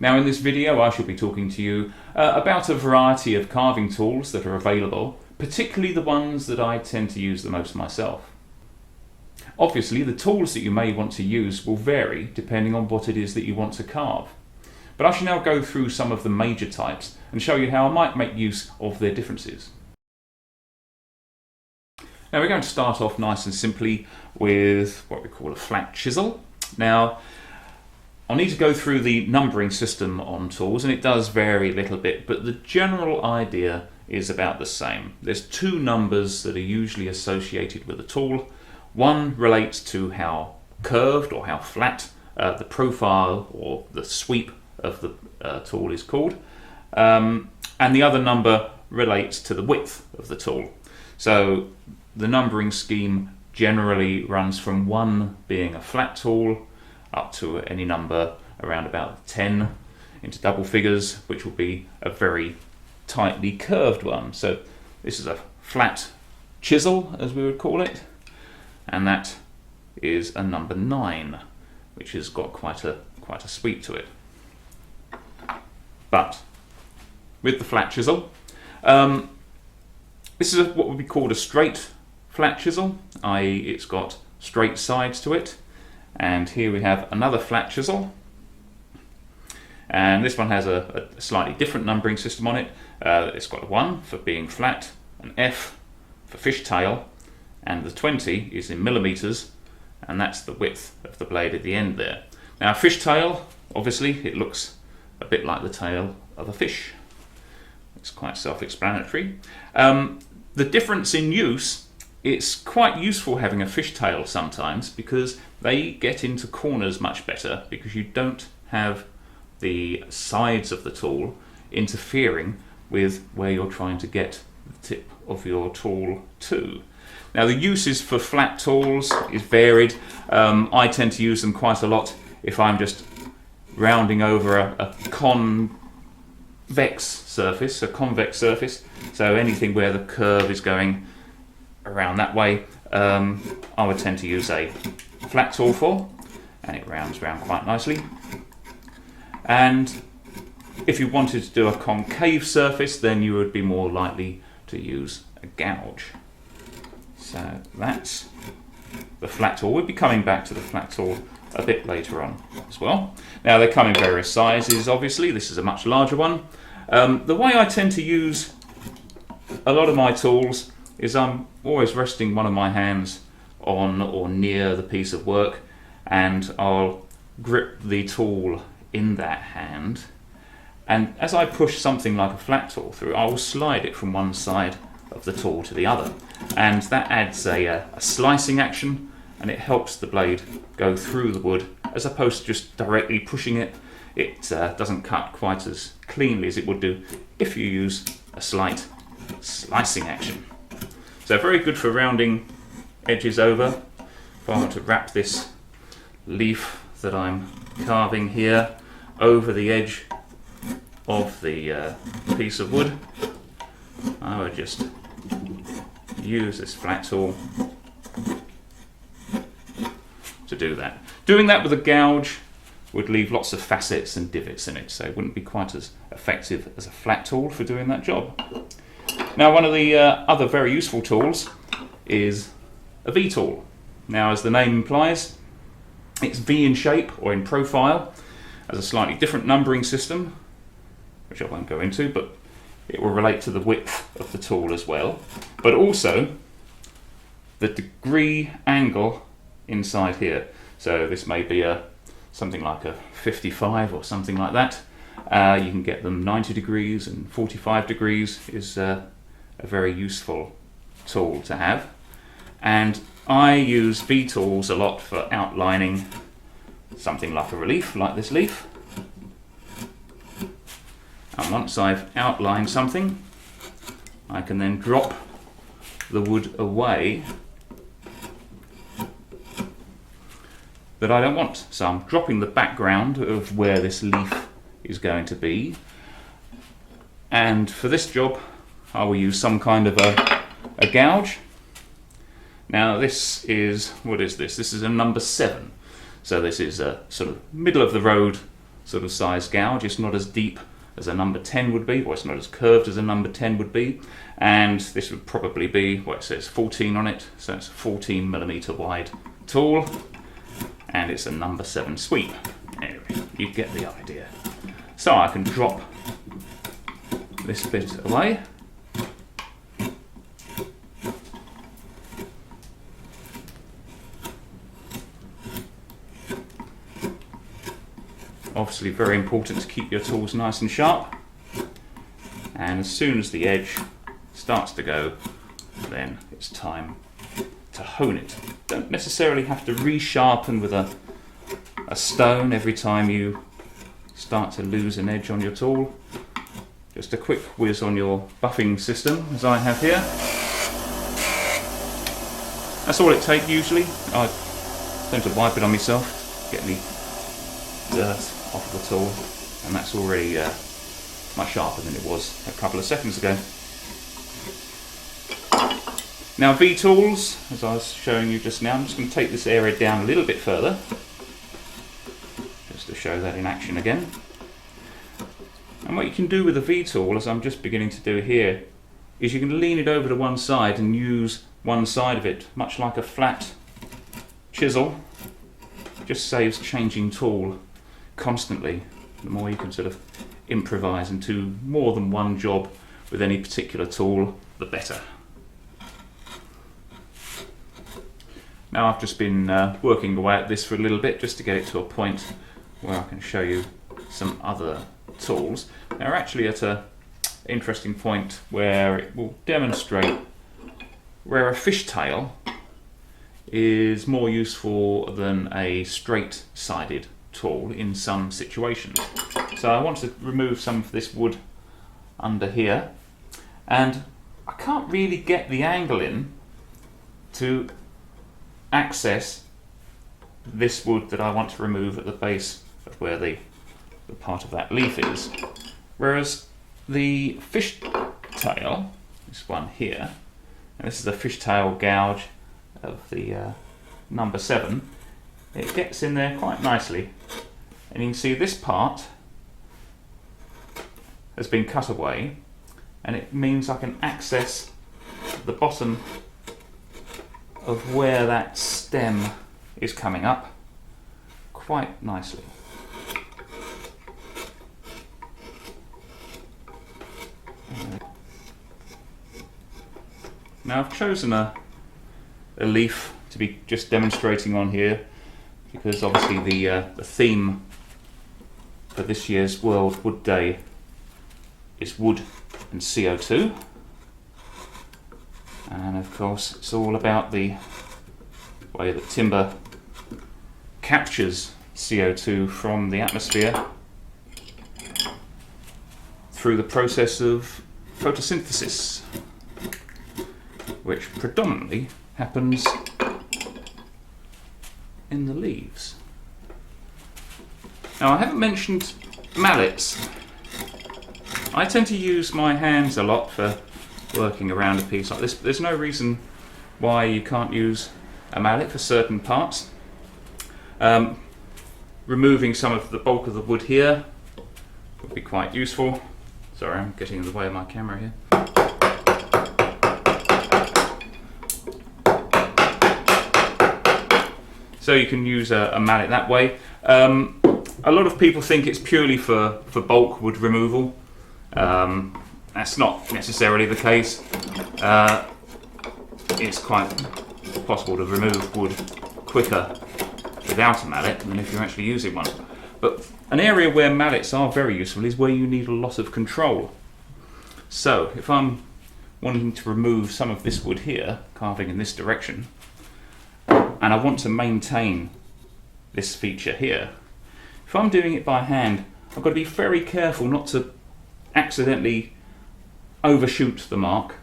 Now in this video I shall be talking to you about a variety of carving tools that are available, particularly the ones that I tend to use the most myself. Obviously the tools that you may want to use will vary depending on what it is that you want to carve. But I shall now go through some of the major types and show you how I might make use of their differences. Now we're going to start off nice and simply with what we call a flat chisel. Now I'll need to go through the numbering system on tools, and it does vary a little bit, but the general idea is about the same. There's two numbers that are usually associated with a tool. One relates to how curved or how flat the profile or the sweep of the tool is called, and the other number relates to the width of the tool. So the numbering scheme generally runs from 1 being a flat tool up to any number around about 10 into double figures, which will be a very tightly curved one. So this is a flat chisel, as we would call it, and that is a number 9, which has got quite a sweep to it. But with the flat chisel, this is what would be called a straight flat chisel, i.e. it's got straight sides to it. And here we have another flat chisel, and this one has a slightly different numbering system on it. It's got a 1 for being flat, an F for fishtail, and the 20 is in millimeters, and that's the width of the blade at the end there. Now fishtail, obviously it looks a bit like the tail of a fish. It's quite self-explanatory. The difference in use, it's quite useful having a fishtail sometimes because they get into corners much better because you don't have the sides of the tool interfering with where you're trying to get the tip of your tool to. Now the uses for flat tools is varied. I tend to use them quite a lot if I'm just rounding over a convex surface, so anything where the curve is going around that way, I would tend to use a flat tool for, and it rounds around quite nicely. And if you wanted to do a concave surface, then you would be more likely to use a gouge. So that's the flat tool. We'll be coming back to the flat tool a bit later on as well. Now they come in various sizes, obviously. This is a much larger one. The way I tend to use a lot of my tools is I'm always resting one of my hands on or near the piece of work, and I'll grip the tool in that hand, and as I push something like a flat tool through, I will slide it from one side of the tool to the other, and that adds a slicing action, and it helps the blade go through the wood as opposed to just directly pushing it. It doesn't cut quite as cleanly as it would do if you use a slight slicing action. So very good for rounding edges over. If I want to wrap this leaf that I'm carving here over the edge of the piece of wood, I would just use this flat tool to do that. Doing that with a gouge would leave lots of facets and divots in it, so it wouldn't be quite as effective as a flat tool for doing that job. Now one of the other very useful tools is a Vtol. Now as the name implies, it's V in shape or in profile, has a slightly different numbering system, which I won't go into, but it will relate to the width of the tool as well, but also the degree angle inside here. So this may be something like a 55 or something like that. You can get them 90 degrees and 45 degrees is a very useful tool to have. And I use Vtols a lot for outlining something like a relief, like this leaf. And once I've outlined something, I can then drop the wood away that I don't want. So I'm dropping the background of where this leaf is going to be. And for this job, I will use some kind of a gouge. Now this is, what is this? This is a number 7. So this is a sort of middle of the road sort of size gouge. It's not as deep as a number 10 would be, or it's not as curved as a number 10 would be, and this would probably be, well, it says 14 on it, so it's a 14mm wide tool, and it's a number 7 sweep. Anyway, you get the idea. So I can drop this bit away. Obviously very important to keep your tools nice and sharp, and as soon as the edge starts to go, then it's time to hone it. Don't necessarily have to resharpen with a stone every time you start to lose an edge on your tool. Just a quick whiz on your buffing system, as I have here. That's all it takes usually. I tend to wipe it on myself, get any dirt off the tool, and that's already much sharper than it was a couple of seconds ago. Now Vtols, as I was showing you just now, I'm just going to take this area down a little bit further, just to show that in action again. And what you can do with a Vtol, as I'm just beginning to do here, is you can lean it over to one side and use one side of it, much like a flat chisel. Just saves changing tool constantly. The more you can sort of improvise and do more than one job with any particular tool, the better. Now I've just been working away at this for a little bit just to get it to a point where I can show you some other tools. Now we're actually at an interesting point where it will demonstrate where a fishtail is more useful than a straight-sided tool in some situations. So I want to remove some of this wood under here, and I can't really get the angle in to access this wood that I want to remove at the base of where the part of that leaf is. Whereas the fish tail, this one here, and this is the fishtail gouge of the number 7, it gets in there quite nicely, and you can see this part has been cut away, and it means I can access the bottom of where that stem is coming up quite nicely. Now I've chosen a leaf to be just demonstrating on here because obviously the theme for this year's World Wood Day is wood and CO2, and of course it's all about the way that timber captures CO2 from the atmosphere through the process of photosynthesis, which predominantly happens in the leaves. Now I haven't mentioned mallets. I tend to use my hands a lot for working around a piece like this, but there's no reason why you can't use a mallet for certain parts. Removing some of the bulk of the wood here would be quite useful. Sorry, I'm getting in the way of my camera here. So you can use a mallet that way. A lot of people think it's purely for bulk wood removal. That's not necessarily the case. It's quite possible to remove wood quicker without a mallet than if you're actually using one. But an area where mallets are very useful is where you need a lot of control. So if I'm wanting to remove some of this wood here, carving in this direction, and I want to maintain this feature here, if I'm doing it by hand, I've got to be very careful not to accidentally overshoot the mark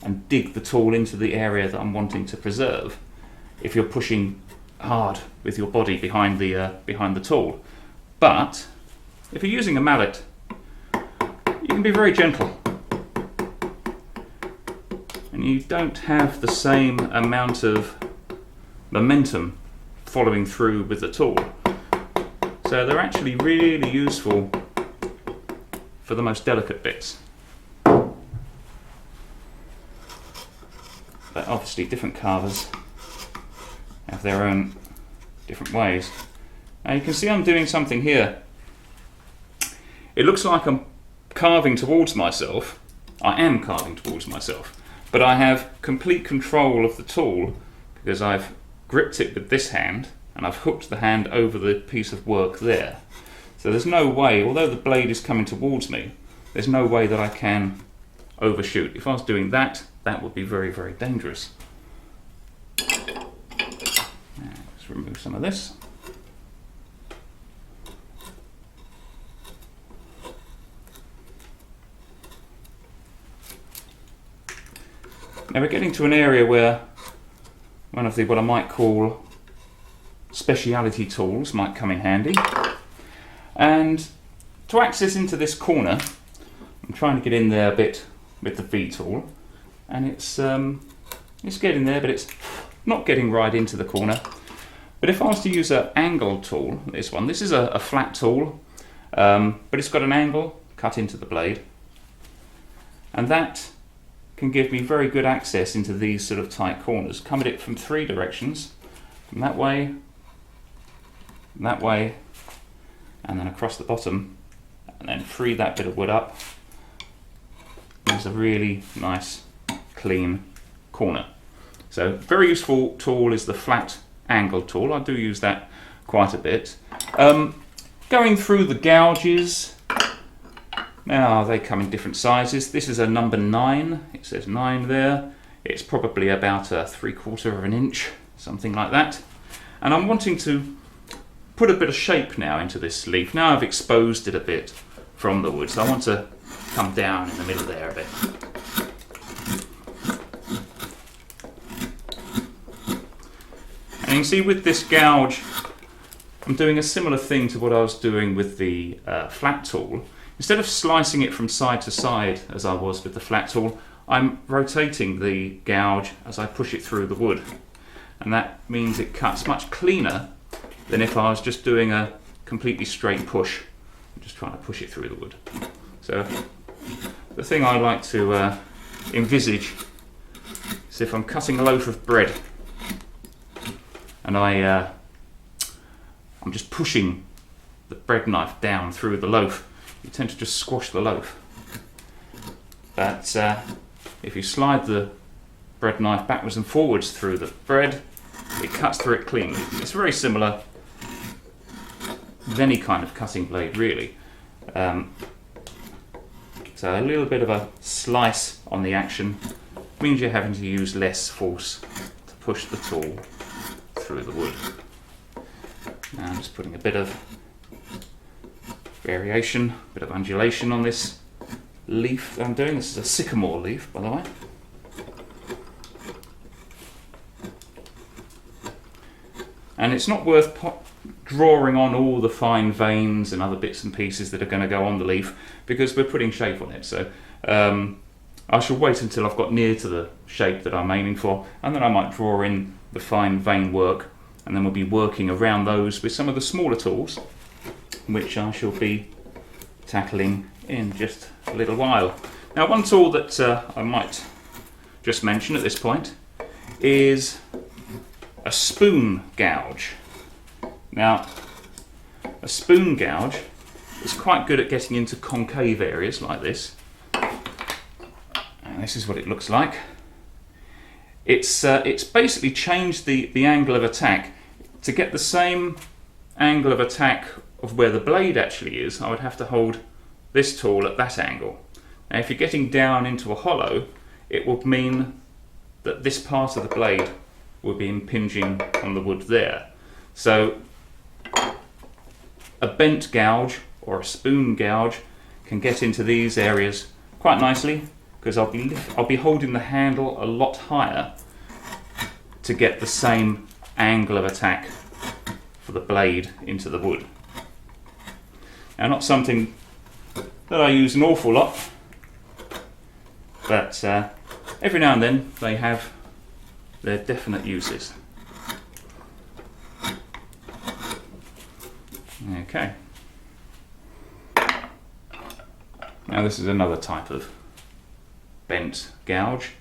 and dig the tool into the area that I'm wanting to preserve if you're pushing hard with your body behind the tool. But if you're using a mallet, you can be very gentle, and you don't have the same amount of momentum following through with the tool. So they're actually really useful for the most delicate bits. But obviously different carvers have their own different ways. Now you can see I'm doing something here. It looks like I'm carving towards myself. I am carving towards myself, but I have complete control of the tool because I've gripped it with this hand and I've hooked the hand over the piece of work there. So there's no way, although the blade is coming towards me, there's no way that I can overshoot. If I was doing that, that would be very, very dangerous. Now, let's remove some of this. Now we're getting to an area where one of the what I might call speciality tools might come in handy. And to access into this corner, I'm trying to get in there a bit with the Vtol, and it's getting there, but it's not getting right into the corner. But if I was to use an angled tool, this is a flat tool, but it's got an angle cut into the blade, and that can give me very good access into these sort of tight corners. Come at it from 3 directions, from that way, and then across the bottom, and then free that bit of wood up. There's a really nice, clean corner. So very useful tool is the flat angled tool. I do use that quite a bit. Going through the gouges, now they come in different sizes. This is a number 9. It says 9 there. It's probably about a 3/4 of an inch, something like that. And I'm wanting to put a bit of shape now into this leaf. Now I've exposed it a bit from the wood, so I want to come down in the middle there a bit. And you can see with this gouge, I'm doing a similar thing to what I was doing with the flat tool. Instead of slicing it from side to side as I was with the flat tool, I'm rotating the gouge as I push it through the wood. And that means it cuts much cleaner than if I was just doing a completely straight push. I'm just trying to push it through the wood. So the thing I like to envisage is if I'm cutting a loaf of bread and I'm just pushing the bread knife down through the loaf, you tend to just squash the loaf. But if you slide the bread knife backwards and forwards through the bread, it cuts through it cleanly. It's very similar with any kind of cutting blade, really. So a little bit of a slice on the action means you're having to use less force to push the tool through the wood. Now I'm just putting a bit of variation, a bit of undulation on this leaf that I'm doing. This is a sycamore leaf, by the way. And it's not worth drawing on all the fine veins and other bits and pieces that are going to go on the leaf because we're putting shape on it. So I shall wait until I've got near to the shape that I'm aiming for, and then I might draw in the fine vein work, and then we'll be working around those with some of the smaller tools, which I shall be tackling in just a little while. Now, one tool that I might just mention at this point is a spoon gouge. Now, a spoon gouge is quite good at getting into concave areas like this. And this is what it looks like. It's basically changed the angle of attack. To get the same angle of attack of where the blade actually is, I would have to hold this tool at that angle. Now, if you're getting down into a hollow, it would mean that this part of the blade will be impinging on the wood there. So a bent gouge or a spoon gouge can get into these areas quite nicely because I'll be holding the handle a lot higher to get the same angle of attack for the blade into the wood. Now, not something that I use an awful lot, but every now and then they have their definite uses. Okay. Now this is another type of bent gouge.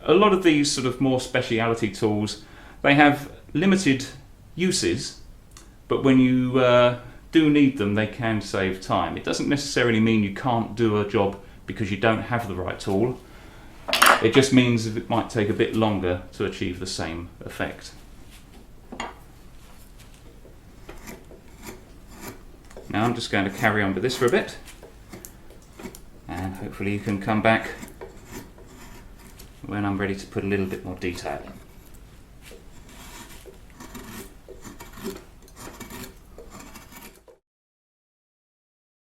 A lot of these sort of more speciality tools, they have limited uses, but when you do need them, they can save time. It doesn't necessarily mean you can't do a job because you don't have the right tool. It just means that it might take a bit longer to achieve the same effect. Now I'm just going to carry on with this for a bit, and hopefully you can come back when I'm ready to put a little bit more detail in.